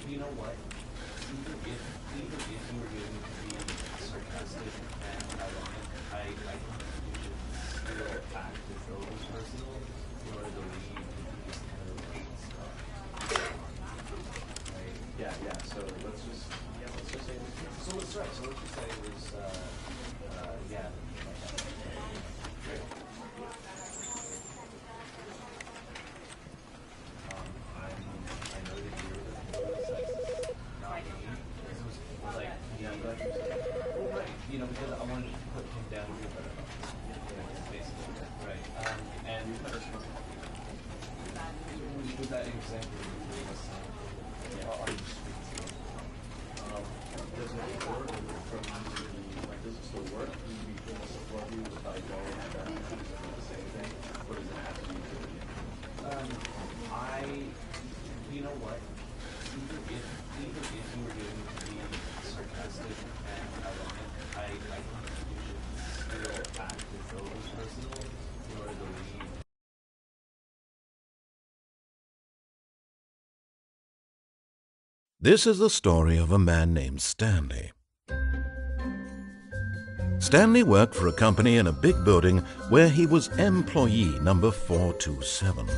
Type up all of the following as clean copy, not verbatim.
You know what? Even if you were going to be sarcastic and ironic, I think you should still act as though it was personal in order to leave these kind of stuff. Right? Yeah. So let's just say it was. So let's just say it was yeah. Great. I know that you're the sexist, not me. This was like well, right. You know, because I wanted to put him down to a better level. Basically, right. And was that example you were saying? Yeah. Are you speaking? Does it work from like does it still work? Do you feel support you without going and the same thing? Or does it have to be you know what? Even if you were going to be sarcastic and ironic, I think you should still act as though it was personal in order to leave. This is the story of a man named Stanley. Stanley worked for a company in a big building where he was employee number 427.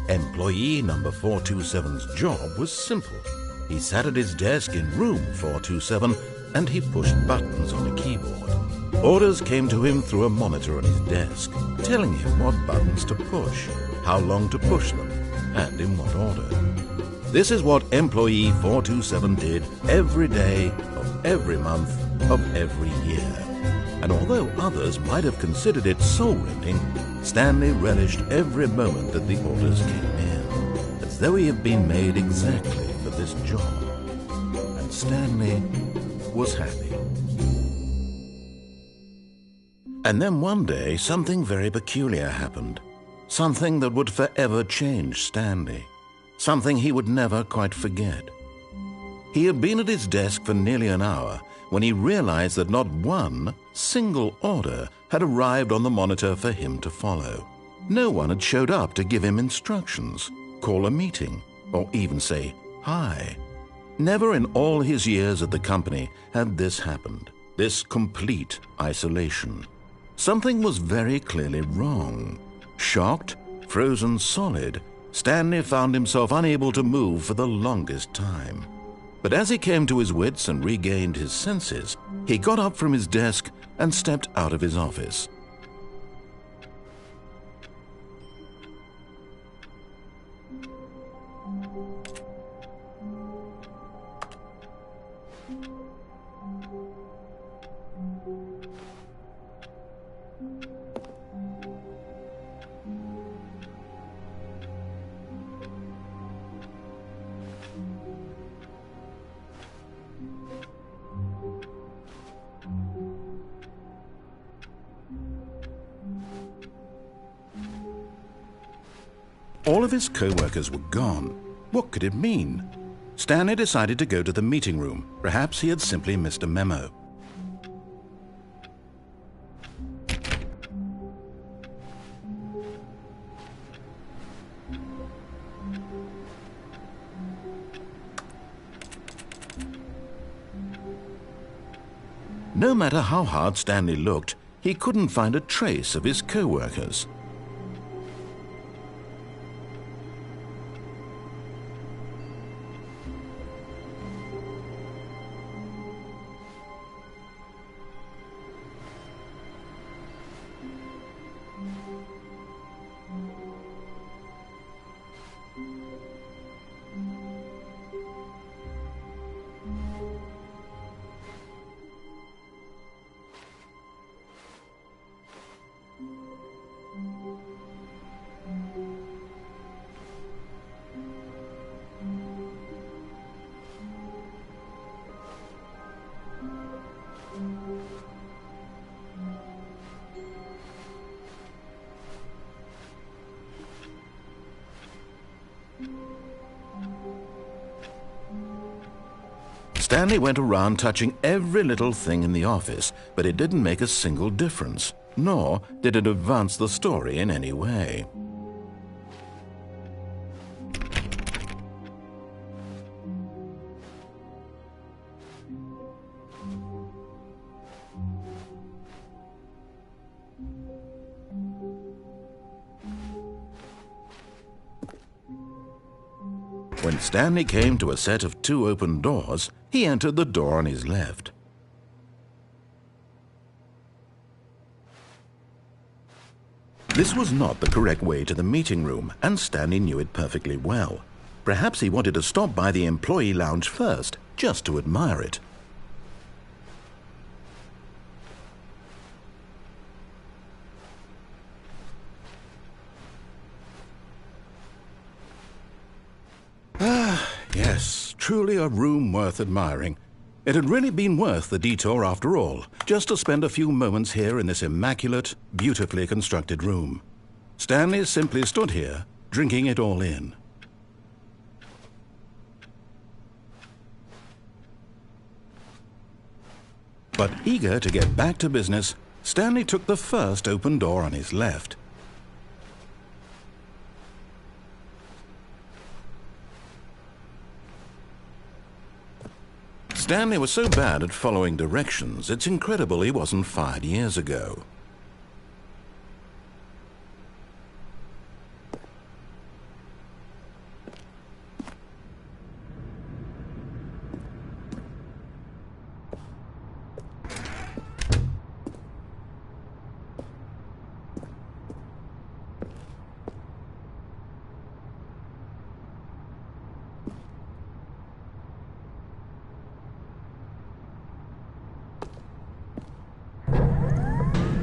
Employee number 427's job was simple. He sat at his desk in room 427 and he pushed buttons on a keyboard. Orders came to him through a monitor on his desk, telling him what buttons to push, how long to push them, and in what order. This is what employee 427 did every day of every month of every year. And although others might have considered it soul-rending, Stanley relished every moment that the orders came in, as though he had been made exactly for this job. And Stanley was happy. And then one day, something very peculiar happened. Something that would forever change Stanley. Something he would never quite forget. He had been at his desk for nearly an hour when he realized that not one single order had arrived on the monitor for him to follow. No one had showed up to give him instructions, call a meeting, or even say hi. Never in all his years at the company had this happened, this complete isolation. Something was very clearly wrong. Shocked, frozen solid, Stanley found himself unable to move for the longest time. But as he came to his wits and regained his senses, he got up from his desk and stepped out of his office. All of his co-workers were gone. What could it mean? Stanley decided to go to the meeting room. Perhaps he had simply missed a memo. No matter how hard Stanley looked, he couldn't find a trace of his co-workers. Stanley went around touching every little thing in the office, but it didn't make a single difference. nor did it advance the story in any way. When Stanley came to a set of 2 open doors, he entered the door on his left. This was not the correct way to the meeting room, and Stanley knew it perfectly well. Perhaps he wanted to stop by the employee lounge first, just to admire it. Yes, truly a room worth admiring. It had really been worth the detour after all, just to spend a few moments here in this immaculate, beautifully constructed room. Stanley simply stood here, drinking it all in. But eager to get back to business, Stanley took the first open door on his left. Stanley was so bad at following directions, it's incredible he wasn't fired years ago.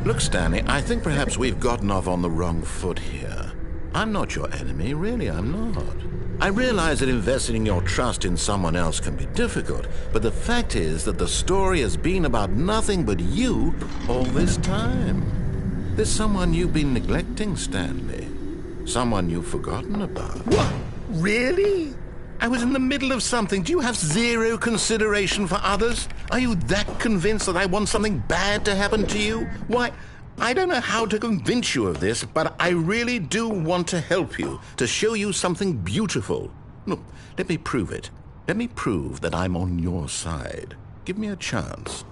Look, Stanley, I think perhaps we've gotten off on the wrong foot here. I'm not your enemy, really, I'm not. I realize that investing your trust in someone else can be difficult, but the fact is that the story has been about nothing but you all this time. There's someone you've been neglecting, Stanley. Someone you've forgotten about. What? Really? I was in the middle of something. Do you have zero consideration for others? Are you that convinced that I want something bad to happen to you? Why, I don't know how to convince you of this, but I really do want to help you, to show you something beautiful. Look, let me prove it. Let me prove that I'm on your side. Give me a chance.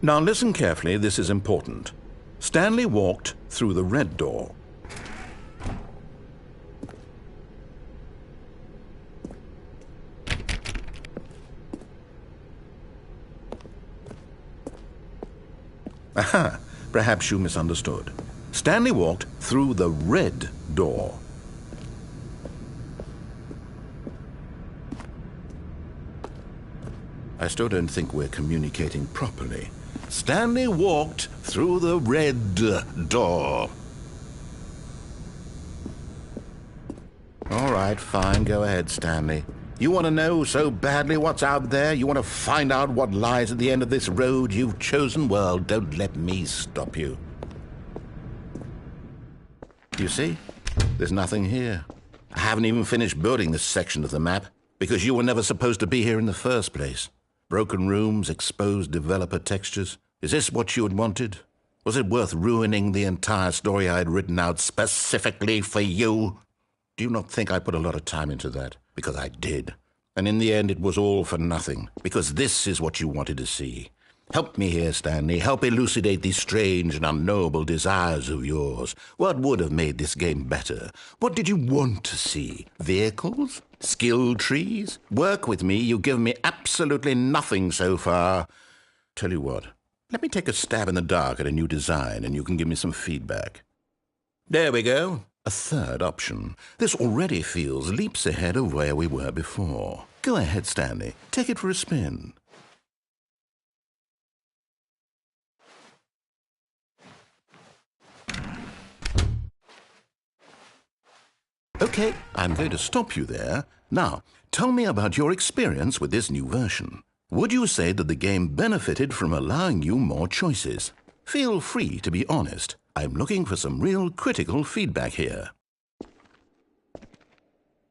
Now listen carefully, this is important. Stanley walked through the red door. Aha, perhaps you misunderstood. Stanley walked through the red door. I still don't think we're communicating properly. Stanley walked through the red door. All right, fine, go ahead, Stanley. You want to know so badly what's out there? You want to find out what lies at the end of this road you've chosen? Well, don't let me stop you. You see? There's nothing here. I haven't even finished building this section of the map, because you were never supposed to be here in the first place. Broken rooms, exposed developer textures. Is this what you had wanted? Was it worth ruining the entire story I had written out specifically for you? Do you not think I put a lot of time into that? Because I did. And in the end, it was all for nothing. Because this is what you wanted to see. Help me here, Stanley. Help elucidate these strange and unknowable desires of yours. What would have made this game better? What did you want to see? Vehicles? Skill trees? Work with me. You've given me absolutely nothing so far. Tell you what, let me take a stab in the dark at a new design and you can give me some feedback. There we go. A third option. This already feels leaps ahead of where we were before. Go ahead, Stanley. Take it for a spin. Okay, I'm going to stop you there. Now, tell me about your experience with this new version. Would you say that the game benefited from allowing you more choices? Feel free to be honest. I'm looking for some real critical feedback here.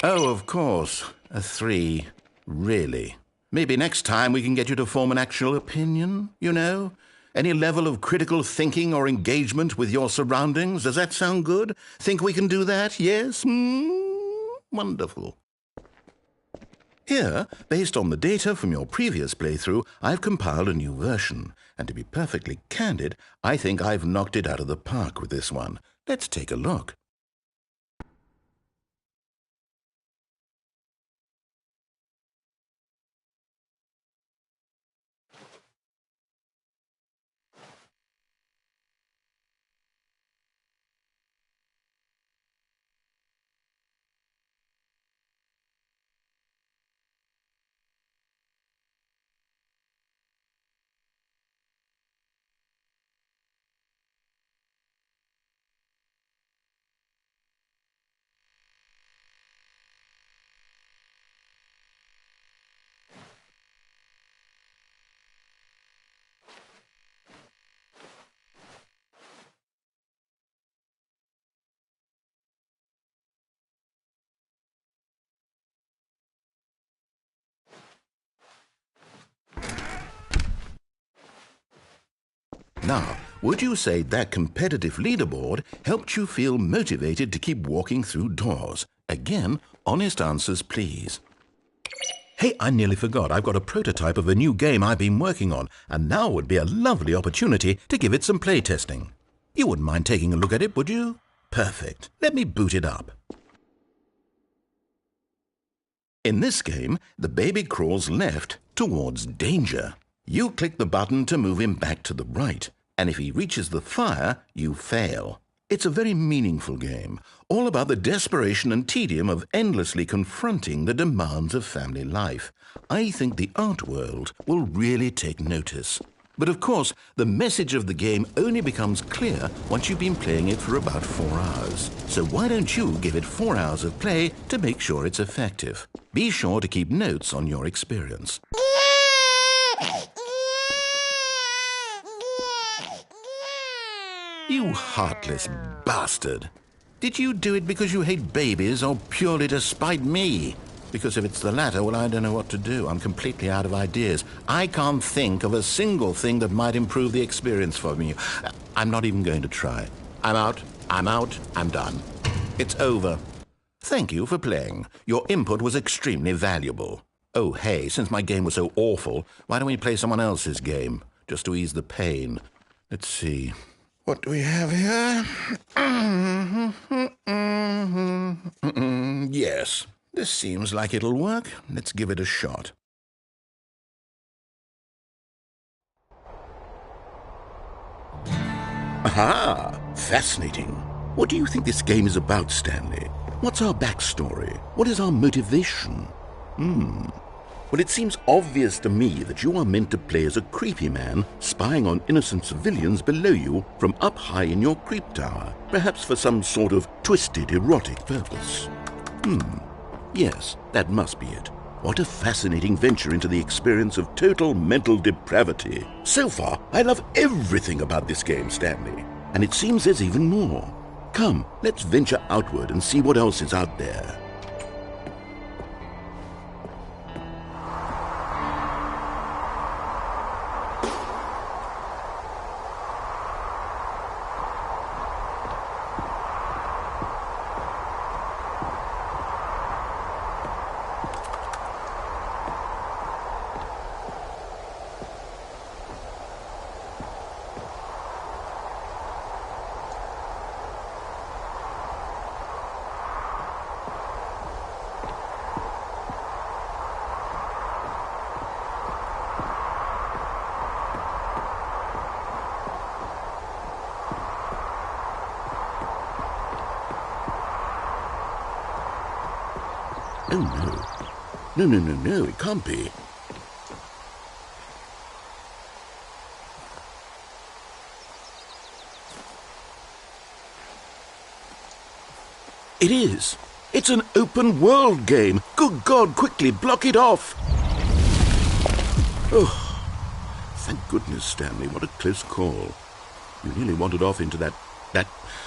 Oh, of course. A 3. Really? Maybe next time we can get you to form an actual opinion, you know? Any level of critical thinking or engagement with your surroundings? Does that sound good? Think we can do that? Yes? Wonderful. Here, based on the data from your previous playthrough, I've compiled a new version. And to be perfectly candid, I think I've knocked it out of the park with this one. Let's take a look. Now, would you say that competitive leaderboard helped you feel motivated to keep walking through doors? Again, honest answers, please. Hey, I nearly forgot. I've got a prototype of a new game I've been working on, and now would be a lovely opportunity to give it some playtesting. You wouldn't mind taking a look at it, would you? Perfect. Let me boot it up. In this game, the baby crawls left towards danger. You click the button to move him back to the right, and if he reaches the fire, you fail. It's a very meaningful game, all about the desperation and tedium of endlessly confronting the demands of family life. I think the art world will really take notice. But of course, the message of the game only becomes clear once you've been playing it for about 4 hours. So why don't you give it 4 hours of play to make sure it's effective? Be sure to keep notes on your experience. You heartless bastard. Did you do it because you hate babies or purely to spite me? Because if it's the latter, well, I don't know what to do. I'm completely out of ideas. I can't think of a single thing that might improve the experience for me. I'm not even going to try. I'm out, I'm done. It's over. Thank you for playing. Your input was extremely valuable. Oh, hey, since my game was so awful, why don't we play someone else's game, just to ease the pain? Let's see. What do we have here? Yes, this seems like it'll work. Let's give it a shot. Aha! Fascinating. What do you think this game is about, Stanley? What's our backstory? What is our motivation? Well, it seems obvious to me that you are meant to play as a creepy man spying on innocent civilians below you from up high in your creep tower, perhaps for some sort of twisted erotic purpose. Yes, that must be it. What a fascinating venture into the experience of total mental depravity. So far, I love everything about this game, Stanley, and it seems there's even more. Come, let's venture outward and see what else is out there. Oh, no. No, it can't be. It is. It's an open world game. Good God, quickly block it off. Oh, thank goodness, Stanley. What a close call. You nearly wandered off into that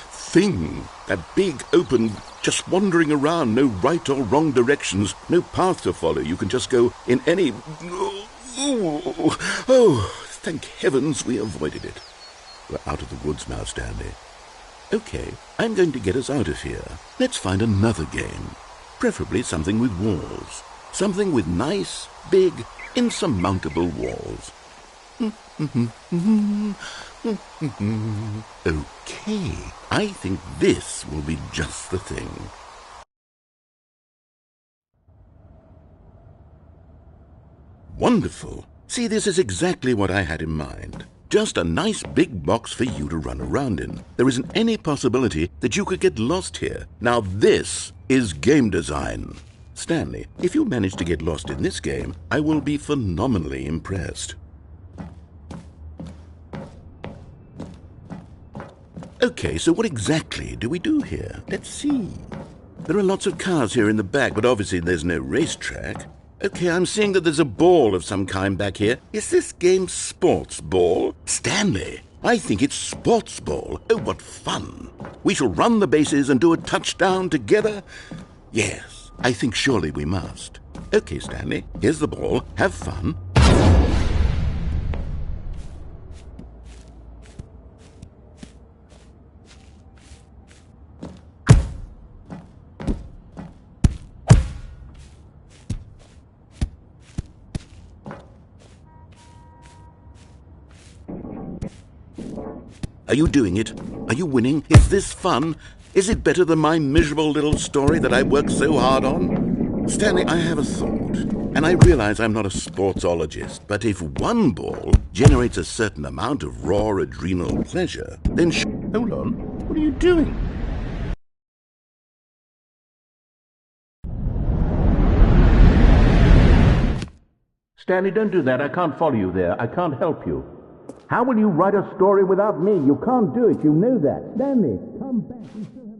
thing. That big, open, just wandering around. No right or wrong directions. No path to follow. You can just go in any... Oh, thank heavens we avoided it. We're out of the woods now, Stanley. Okay, I'm going to get us out of here. Let's find another game. Preferably something with walls. Something with nice, big, insurmountable walls. Okay, I think this will be just the thing. Wonderful. See, this is exactly what I had in mind. Just a nice big box for you to run around in. There isn't any possibility that you could get lost here. Now this is game design. Stanley, if you manage to get lost in this game, I will be phenomenally impressed. Okay, so what exactly do we do here? Let's see. There are lots of cars here in the back, but obviously there's no racetrack. Okay, I'm seeing that there's a ball of some kind back here. Is this game sports ball? Stanley, I think it's sports ball. Oh, what fun. We shall run the bases and do a touchdown together. Yes, I think surely we must. Okay, Stanley, here's the ball. Have fun. Are you doing it? Are you winning? Is this fun? Is it better than my miserable little story that I worked so hard on? Stanley, I have a thought, and I realize I'm not a sportsologist, but if one ball generates a certain amount of raw adrenal pleasure, then hold on, what are you doing? Stanley, don't do that. I can't follow you there. I can't help you. How will you write a story without me? You can't do it. You know that. Stanley, come back. We still have...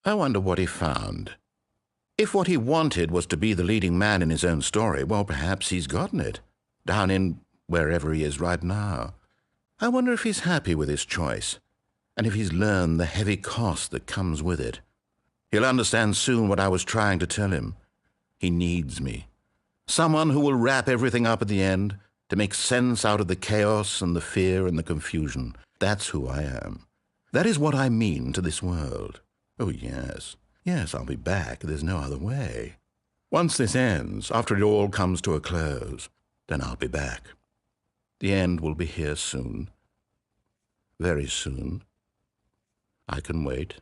I wonder what he found. If what he wanted was to be the leading man in his own story, well, perhaps he's gotten it, down in wherever he is right now. I wonder if he's happy with his choice. And if he's learned the heavy cost that comes with it, he'll understand soon what I was trying to tell him. He needs me. Someone who will wrap everything up at the end, to make sense out of the chaos and the fear and the confusion. That's who I am. That is what I mean to this world. Oh, yes. Yes, I'll be back. There's no other way. Once this ends, after it all comes to a close, then I'll be back. The end will be here soon. Very soon. I can wait.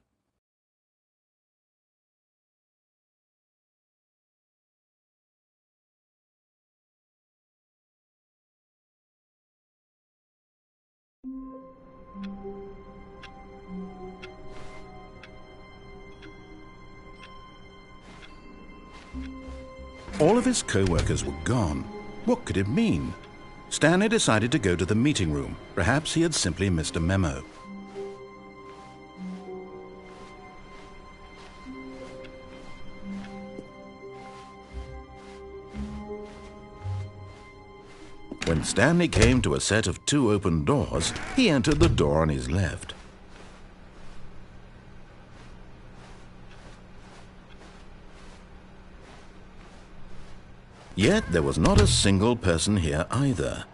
All of his co-workers were gone. What could it mean? Stanley decided to go to the meeting room. Perhaps he had simply missed a memo. When Stanley came to a set of 2 open doors, he entered the door on his left. Yet there was not a single person here either.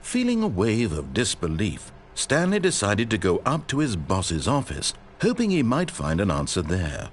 Feeling a wave of disbelief, Stanley decided to go up to his boss's office, hoping he might find an answer there.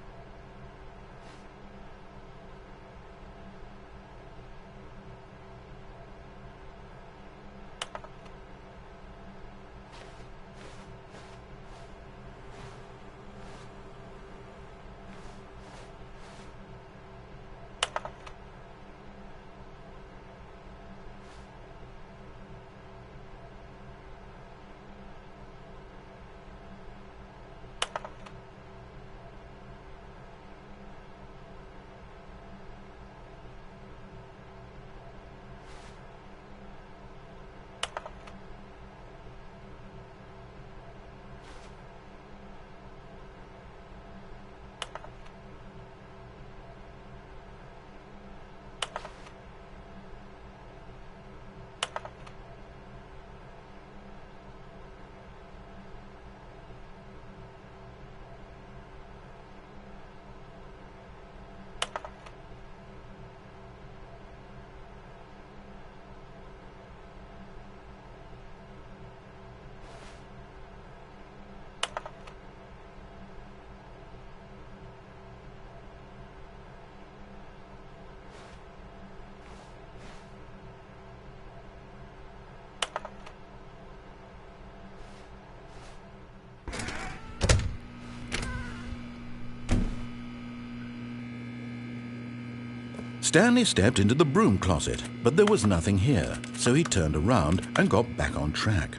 Stanley stepped into the broom closet, but there was nothing here, so he turned around and got back on track.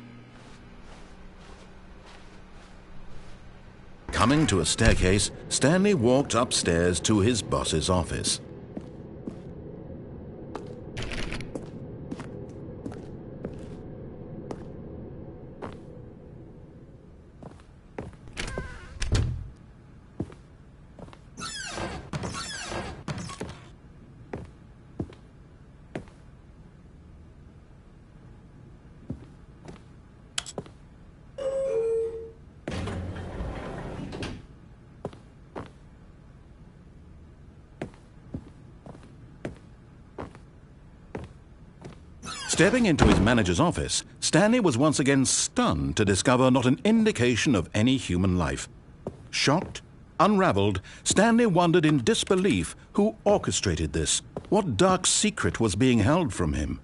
Coming to a staircase, Stanley walked upstairs to his boss's office. Stepping into his manager's office, Stanley was once again stunned to discover not an indication of any human life. Shocked, unraveled, Stanley wondered in disbelief who orchestrated this, what dark secret was being held from him.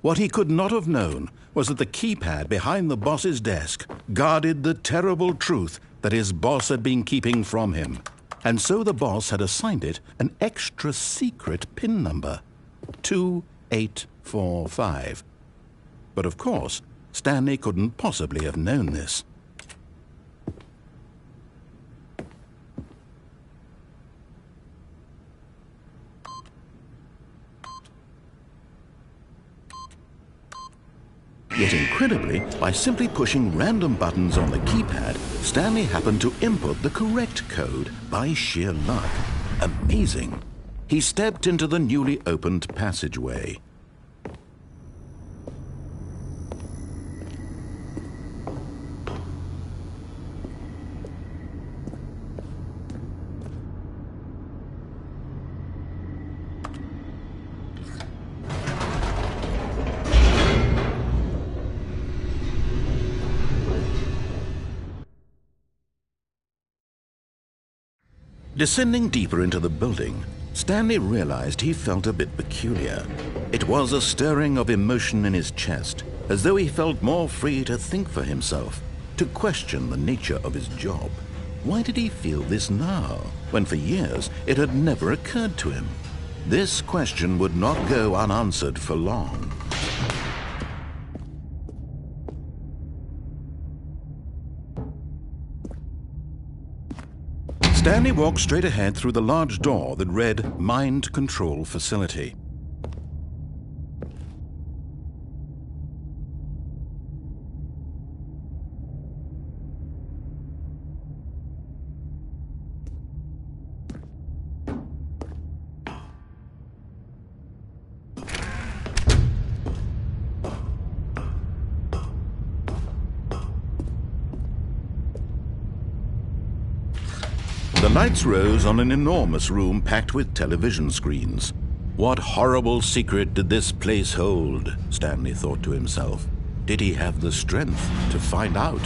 What he could not have known was that the keypad behind the boss's desk guarded the terrible truth that his boss had been keeping from him. And so the boss had assigned it an extra secret PIN number, 2845. But of course, Stanley couldn't possibly have known this. Yet incredibly, by simply pushing random buttons on the keypad, Stanley happened to input the correct code by sheer luck. Amazing. He stepped into the newly opened passageway. Descending deeper into the building, Stanley realized he felt a bit peculiar. It was a stirring of emotion in his chest, as though he felt more free to think for himself, to question the nature of his job. Why did he feel this now, when for years it had never occurred to him? This question would not go unanswered for long. Stanley walked straight ahead through the large door that read Mind Control Facility. The lights rose on an enormous room packed with television screens. What horrible secret did this place hold? Stanley thought to himself. Did he have the strength to find out?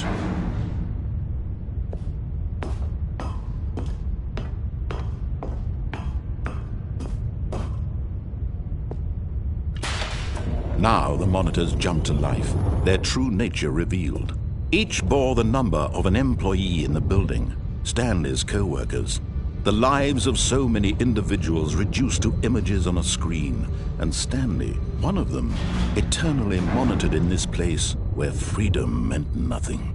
Now the monitors jumped to life, their true nature revealed. Each bore the number of an employee in the building. Stanley's co-workers, the lives of so many individuals reduced to images on a screen, and Stanley, one of them, eternally monitored in this place where freedom meant nothing.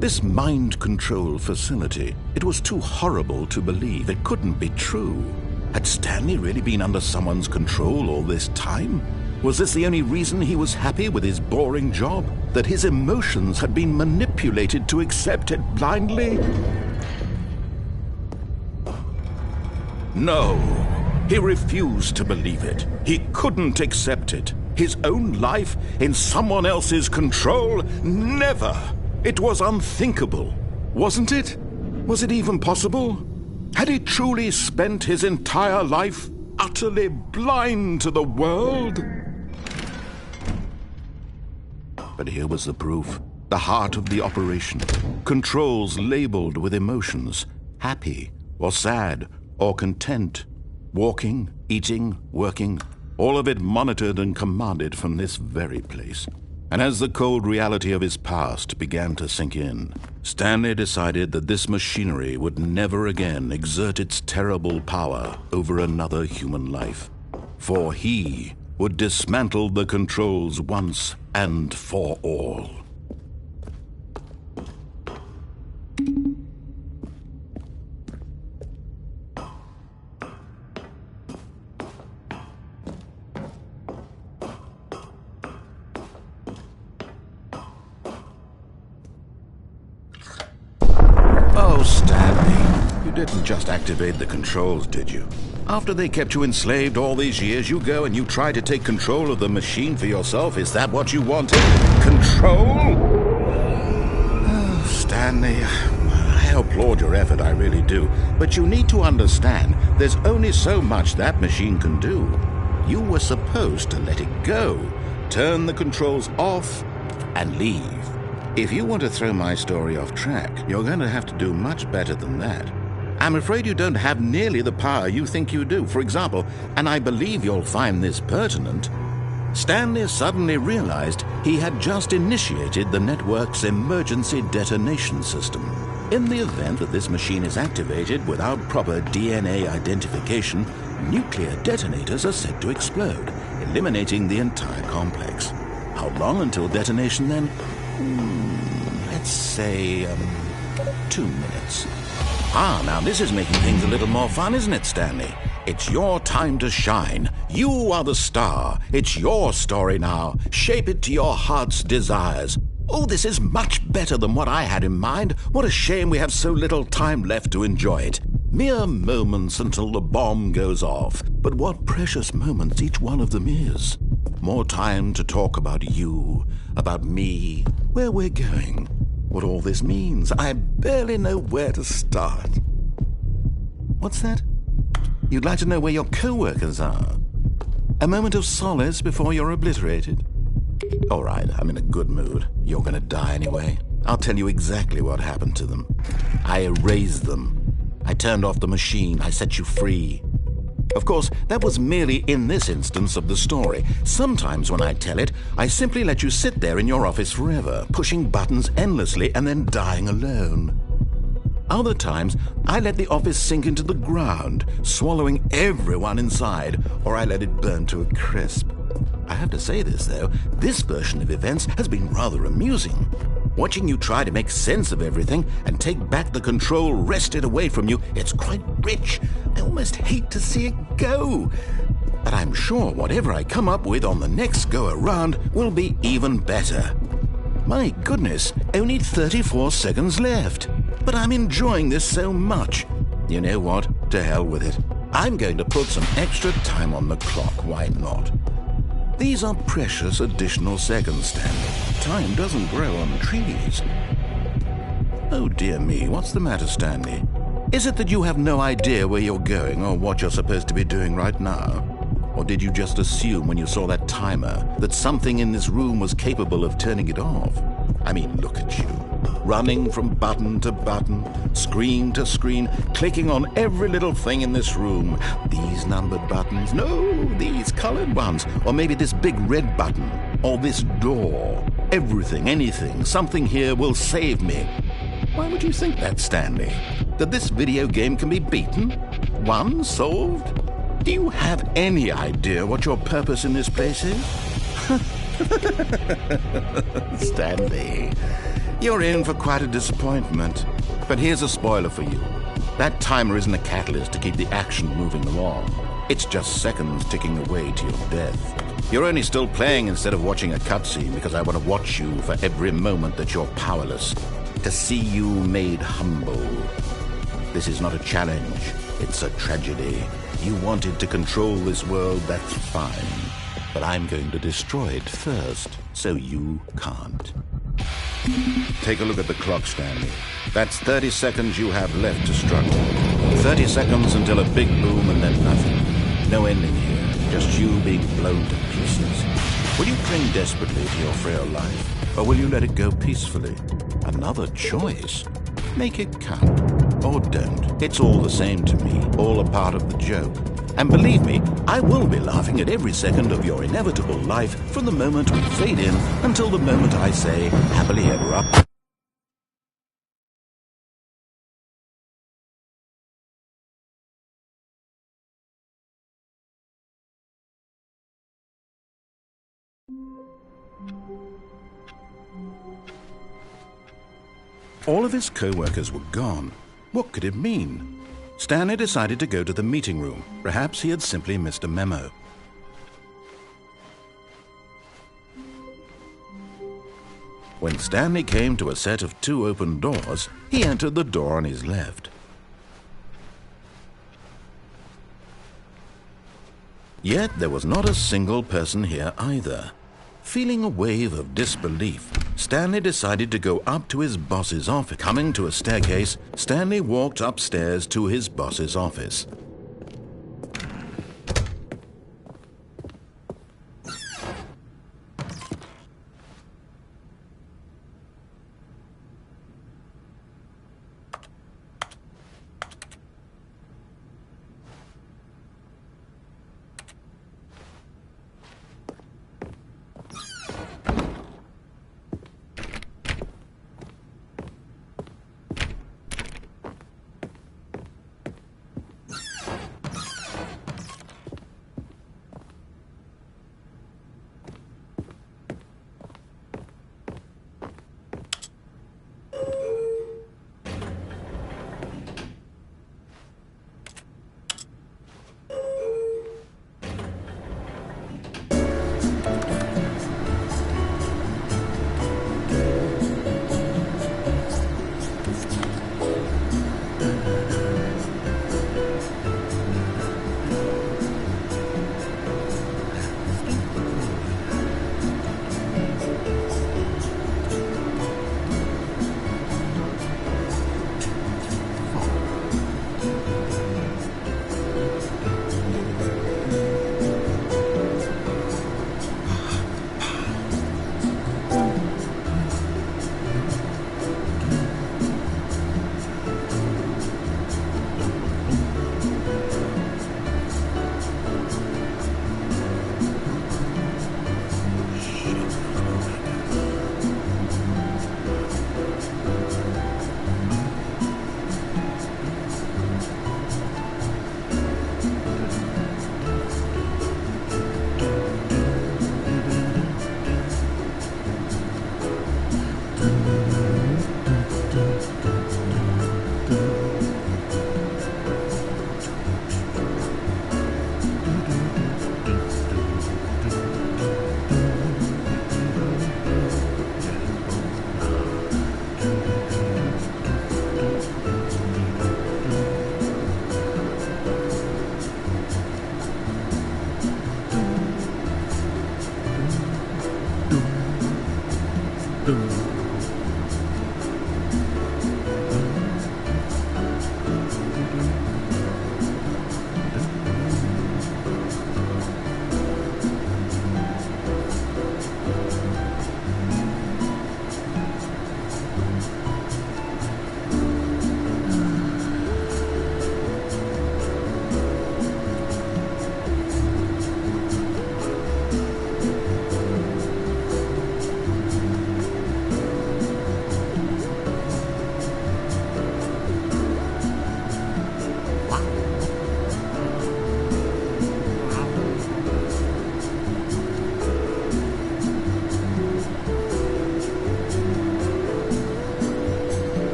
This mind control facility, it was too horrible to believe. It couldn't be true. Had Stanley really been under someone's control all this time? Was this the only reason he was happy with his boring job? That his emotions had been manipulated to accept it blindly? No, he refused to believe it. He couldn't accept it. His own life in someone else's control? Never! It was unthinkable, wasn't it? Was it even possible? Had he truly spent his entire life utterly blind to the world? But here was the proof, the heart of the operation. Controls labeled with emotions, happy or sad or content. Walking, eating, working, all of it monitored and commanded from this very place. And as the cold reality of his past began to sink in, Stanley decided that this machinery would never again exert its terrible power over another human life. For he would dismantle the controls once and for all. Oh, Stanley, you didn't just activate the controls, did you? After they kept you enslaved all these years, you go and you try to take control of the machine for yourself. Is that what you wanted? Control? Oh, Stanley, I applaud your effort, I really do. But you need to understand, there's only so much that machine can do. You were supposed to let it go, turn the controls off, and leave. If you want to throw my story off track, you're going to have to do much better than that. I'm afraid you don't have nearly the power you think you do. For example, and I believe you'll find this pertinent, Stanley suddenly realized he had just initiated the network's emergency detonation system. In the event that this machine is activated without proper DNA identification, nuclear detonators are said to explode, eliminating the entire complex. How long until detonation then? Let's say, 2 minutes. Now this is making things a little more fun, isn't it, Stanley? It's your time to shine. You are the star. It's your story now. Shape it to your heart's desires. Oh, this is much better than what I had in mind. What a shame we have so little time left to enjoy it. Mere moments until the bomb goes off. But what precious moments each one of them is. More time to talk about you, about me, where we're going, what all this means. I barely know where to start. What's that? You'd like to know where your co-workers are? A moment of solace before you're obliterated? All right, I'm in a good mood. You're gonna die anyway. I'll tell you exactly what happened to them. I erased them. I turned off the machine. I set you free. Of course, that was merely in this instance of the story. Sometimes when I tell it, I simply let you sit there in your office forever, pushing buttons endlessly and then dying alone. Other times, I let the office sink into the ground, swallowing everyone inside, or I let it burn to a crisp. I have to say this, though, this version of events has been rather amusing. Watching you try to make sense of everything and take back the control wrested away from you, it's quite rich. I almost hate to see it go. But I'm sure whatever I come up with on the next go-around will be even better. My goodness, only 34 seconds left. But I'm enjoying this so much. You know what? To hell with it. I'm going to put some extra time on the clock. Why not? These are precious additional seconds, Stanley. Time doesn't grow on trees. Oh dear me, what's the matter, Stanley? Is it that you have no idea where you're going or what you're supposed to be doing right now? Or did you just assume when you saw that timer that something in this room was capable of turning it off? I mean, look at you. Running from button to button, screen to screen, clicking on every little thing in this room. These numbered buttons, no, these colored ones, or maybe this big red button, or this door. Everything, anything, something here will save me. Why would you think that, Stanley? That this video game can be beaten? Won? Solved? Do you have any idea what your purpose in this place is? Stanley, you're in for quite a disappointment. But here's a spoiler for you. That timer isn't a catalyst to keep the action moving along. It's just seconds ticking away to your death. You're only still playing instead of watching a cutscene because I want to watch you for every moment that you're powerless. To see you made humble. This is not a challenge. It's a tragedy. You wanted to control this world, that's fine. But I'm going to destroy it first, so you can't. Take a look at the clock, Stanley. That's 30 seconds you have left to struggle. 30 seconds until a big boom and then nothing. No ending here, just you being blown to pieces. Will you cling desperately to your frail life, or will you let it go peacefully? Another choice. Make it count. Or don't. It's all the same to me, all a part of the joke. And believe me, I will be laughing at every second of your inevitable life from the moment we fade in until the moment I say, happily ever up. All of his co-workers were gone. What could it mean? Stanley decided to go to the meeting room. Perhaps he had simply missed a memo. When Stanley came to a set of 2 open doors, he entered the door on his left. Yet there was not a single person here either. Feeling a wave of disbelief, Stanley decided to go up to his boss's office. Coming to a staircase, Stanley walked upstairs to his boss's office.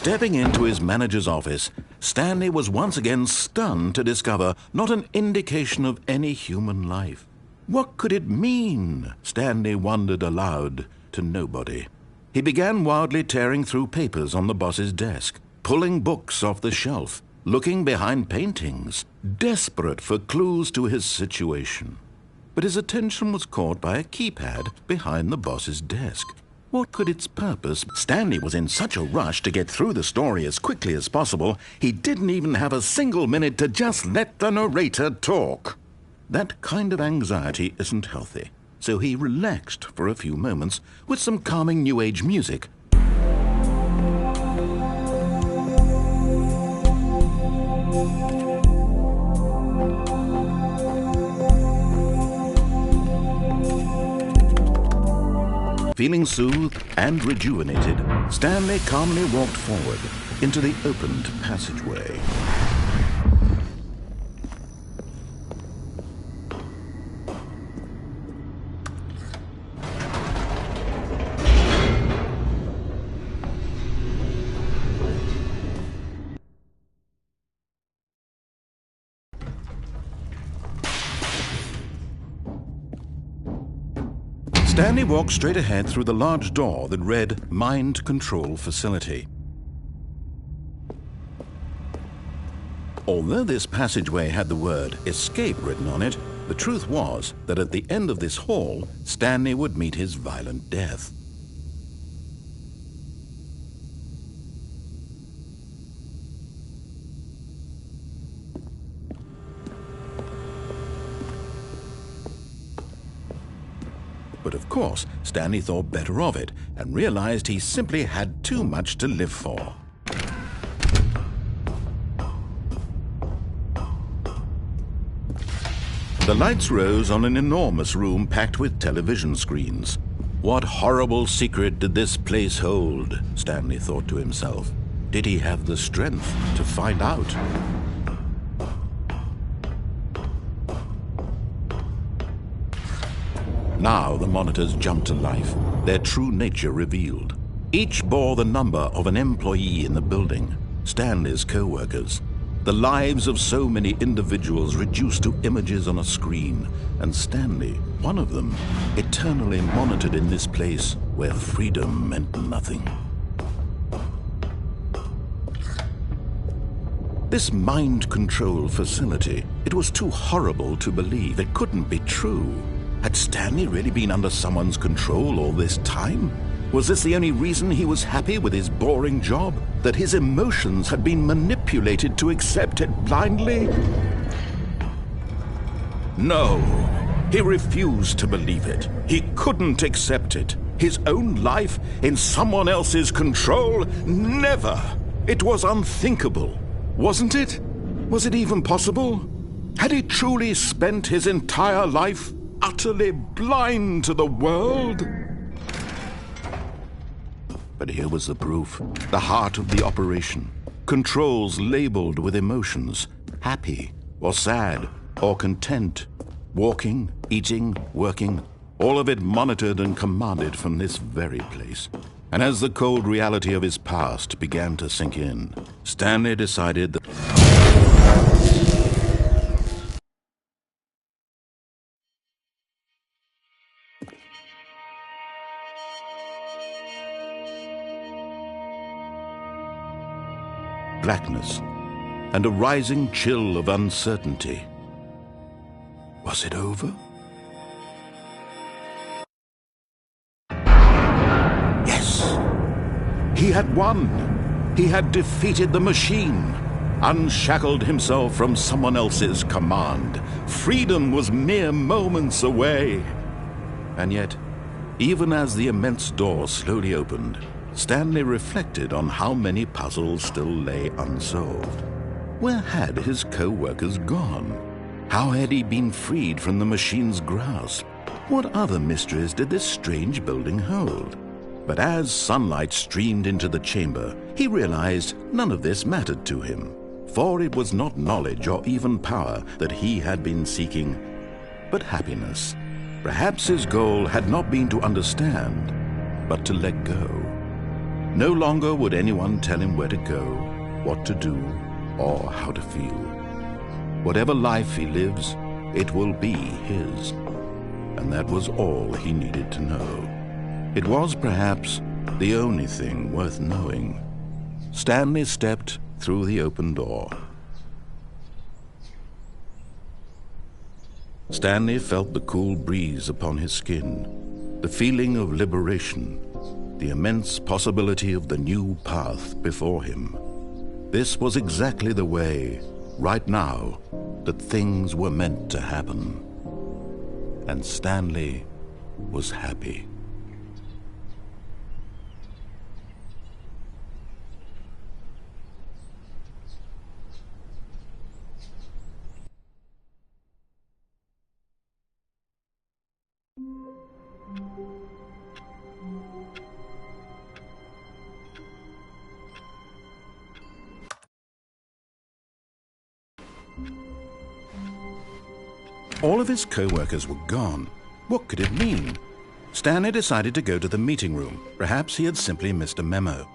Stepping into his manager's office, Stanley was once again stunned to discover not an indication of any human life. What could it mean? Stanley wondered aloud to nobody. He began wildly tearing through papers on the boss's desk, pulling books off the shelf, looking behind paintings, desperate for clues to his situation. But his attention was caught by a keypad behind the boss's desk. What could its purpose? Stanley was in such a rush to get through the story as quickly as possible, he didn't even have a single minute to just let the narrator talk. That kind of anxiety isn't healthy, so he relaxed for a few moments with some calming New Age music. Feeling soothed and rejuvenated, Stanley calmly walked forward into the opened passageway. Stanley walked straight ahead through the large door that read Mind Control Facility. Although this passageway had the word Escape written on it, the truth was that at the end of this hall, Stanley would meet his violent death. But of course, Stanley thought better of it and realized he simply had too much to live for. The lights rose on an enormous room packed with television screens. What horrible secret did this place hold? Stanley thought to himself. Did he have the strength to find out? Now the monitors jumped to life, their true nature revealed. Each bore the number of an employee in the building, Stanley's co-workers. The lives of so many individuals reduced to images on a screen, and Stanley, one of them, eternally monitored in this place where freedom meant nothing. This mind control facility, it was too horrible to believe. It couldn't be true. Had Stanley really been under someone's control all this time? Was this the only reason he was happy with his boring job? That his emotions had been manipulated to accept it blindly? No, he refused to believe it. He couldn't accept it. His own life in someone else's control? Never! It was unthinkable, wasn't it? Was it even possible? Had he truly spent his entire life utterly blind to the world? But here was the proof, the heart of the operation. Controls labeled with emotions, happy or sad or content. Walking, eating, working, all of it monitored and commanded from this very place. And as the cold reality of his past began to sink in, Stanley decided that blackness and a rising chill of uncertainty. Was it over? Yes! He had won! He had defeated the machine, unshackled himself from someone else's command. Freedom was mere moments away. And yet, even as the immense door slowly opened, Stanley reflected on how many puzzles still lay unsolved. Where had his co-workers gone? How had he been freed from the machine's grasp? What other mysteries did this strange building hold? But as sunlight streamed into the chamber, he realized none of this mattered to him, for it was not knowledge or even power that he had been seeking, but happiness. Perhaps his goal had not been to understand, but to let go. No longer would anyone tell him where to go, what to do, or how to feel. Whatever life he lives, it will be his. And that was all he needed to know. It was perhaps the only thing worth knowing. Stanley stepped through the open door. Stanley felt the cool breeze upon his skin, the feeling of liberation, the immense possibility of the new path before him. This was exactly the way, right now, that things were meant to happen. And Stanley was happy. All of his co-workers were gone. What could it mean? Stanley decided to go to the meeting room. Perhaps he had simply missed a memo.